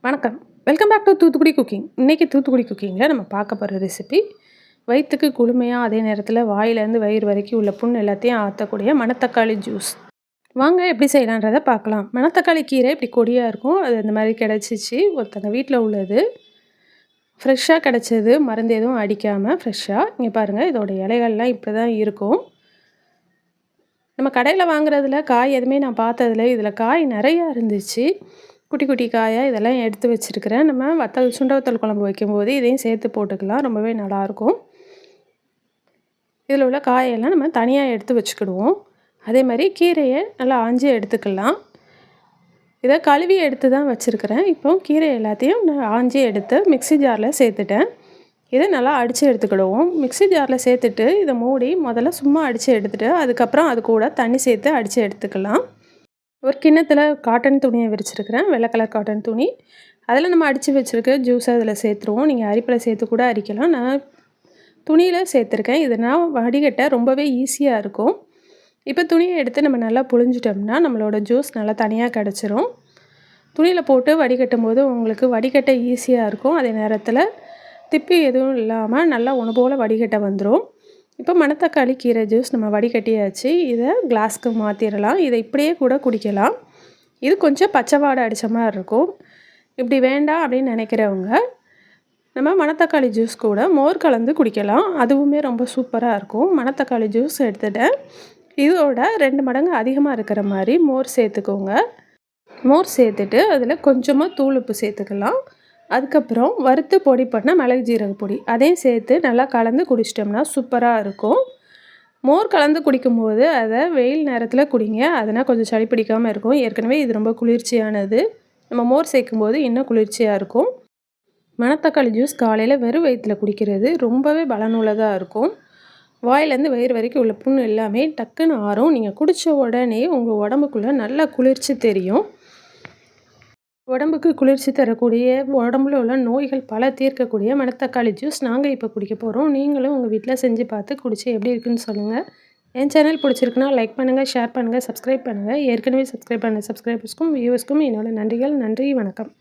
வணக்கம். Welcome back to Thoothukudi cooking. இன்றைக்கி தூத்துக்குடி குக்கிங்கில் நம்ம பார்க்க போகிற ரெசிபி வயிற்றுக்கு குளுமையாக அதே நேரத்தில் வாயிலேருந்து வயிறு வரைக்கும் உள்ள புண் எல்லாத்தையும் ஆற்றக்கூடிய மணத்தக்காளி ஜூஸ். வாங்க எப்படி செய்யலான்றதை பார்க்கலாம். மணத்தக்காளி கீரை இப்படி கொடியாக இருக்கும். அது இந்த மாதிரி கிடச்சிச்சு. ஒருத்தங்க வீட்டில் உள்ளது ஃப்ரெஷ்ஷாக கிடச்சது, மருந்து எதுவும் அடிக்காமல் ஃப்ரெஷ்ஷாக. இங்கே பாருங்கள், இதோட இலைகள்லாம் இப்படி தான் இருக்கும். நம்ம கடையில் வாங்குறதுல காய் எதுவுமே நான் பார்த்ததில்ல. இதில் காய் நிறையா இருந்துச்சு. குட்டி குட்டி காயாக இதெல்லாம் எடுத்து வச்சுருக்கிறேன். நம்ம சுண்ட வத்தல் குழம்பு வைக்கும்போது இதையும் சேர்த்து போட்டுக்கலாம், ரொம்பவே நல்லாயிருக்கும். இதில் உள்ள காயெல்லாம் நம்ம தனியாக எடுத்து வச்சுக்கிடுவோம். அதே மாதிரி கீரையை நல்லா ஆஞ்சி எடுத்துக்கலாம். இதை கழுவி எடுத்து தான் வச்சுருக்கிறேன். இப்போ கீரை எல்லாத்தையும் நான் ஆஞ்சி எடுத்து மிக்ஸி ஜாரில் சேர்த்துட்டேன். இதை நல்லா அடித்து எடுத்துக்கிடுவோம். மிக்ஸி ஜாரில் சேர்த்துட்டு இதை மூடி முதல்ல சும்மா அடித்து எடுத்துகிட்டு அதுக்கப்புறம் அது கூட தண்ணி சேர்த்து அடித்து எடுத்துக்கலாம். ஒரு கிண்ணத்தில் காட்டன் துணியை விரிச்சிருக்கிறேன், வெள்ளை கலர் காட்டன் துணி. அதில் நம்ம அடித்து வச்சுருக்க ஜூஸை அதில் சேர்த்துருவோம். நீங்கள் அரிப்பில் சேர்த்து கூட அரிக்கலாம். நான் துணியில் சேர்த்துருக்கேன். இதனால் வடிகட்ட ரொம்பவே ஈஸியாக இருக்கும். இப்போ துணியை எடுத்து நம்ம நல்லா புழிஞ்சிட்டோம்னா நம்மளோட ஜூஸ் நல்லா தனியாக கிடச்சிரும். துணியில் போட்டு வடிகட்டும் போது உங்களுக்கு வடிகட்ட ஈஸியாக இருக்கும். அதே நேரத்தில் திப்பி எதுவும் இல்லாமல் நல்லா ஒன்று போல் வடிகட்ட வந்துடும். இப்போ மணத்தக்காளி கீரை ஜூஸ் நம்ம வடிகட்டியாச்சு. இதை கிளாஸ்க்கு மாற்றிடலாம். இதை இப்படியே கூட குடிக்கலாம். இது கொஞ்சம் பச்சை வாடை அடித்த மாதிரி இருக்கும். இப்படி வேண்டாம் அப்படின்னு நினைக்கிறவங்க நம்ம மணத்தக்காளி ஜூஸ் கூட மோர் கலந்து குடிக்கலாம். அதுவுமே ரொம்ப சூப்பராக இருக்கும். மணத்தக்காளி ஜூஸ் எடுத்துகிட்டேன். இதோட 2 மடங்கு அதிகமாக இருக்கிற மாதிரி மோர் சேர்த்துக்கோங்க. மோர் சேர்த்துட்டு அதில் கொஞ்சமாக தூள் உப்பு சேர்த்துக்கலாம். அதுக்கப்புறம் வறுத்து பொடி பண்ண மிளகு ஜீரக பொடி அதையும் சேர்த்து நல்லா கலந்து குடிச்சிட்டோம்னா சூப்பராக இருக்கும். மோர் கலந்து குடிக்கும்போது அதை வெயில் நேரத்தில் குடிங்க. அதனால் கொஞ்சம் சளி பிடிக்காமல் இருக்கும். ஏற்கனவே இது ரொம்ப குளிர்ச்சியானது. நம்ம மோர் சேர்க்கும்போது இன்னும் குளிர்ச்சியாக இருக்கும். மணத்தக்காளி ஜூஸ் காலையில் வெறும் வயிற்றில் குடிக்கிறது ரொம்பவே பலனுள்ளதாக இருக்கும். வாயிலேருந்து வயிறு வரைக்கும் உள்ள புண்ணு எல்லாமே டக்குன்னு ஆறும். நீங்கள் குடித்த உடனே உங்கள் உடம்புக்குள்ளே நல்லா குளிர்ச்சி தெரியும். உடம்புக்கு குளிர்ச்சி தரக்கூடிய, உடம்புல உள்ள நோய்கள் பல தீர்க்கக்கூடிய மணத்தக்காளி ஜூஸ் நாங்கள் இப்போ குடிக்க போகிறோம். நீங்களும் உங்கள் வீட்டில் செஞ்சு பார்த்து குடிச்சு எப்படி இருக்குன்னு சொல்லுங்கள். என் சேனல் பிடிச்சிருக்குன்னா லைக் பண்ணுங்கள், ஷேர் பண்ணுங்கள், சப்ஸ்கிரைப் பண்ணுங்கள். ஏற்கனவே சப்ஸ்கிரைப் பண்ண சப்ஸ்கிரைபர்ஸ்க்கும் வியூவர்ஸ்க்கும் என்னோட நன்றிகள். நன்றி, வணக்கம்.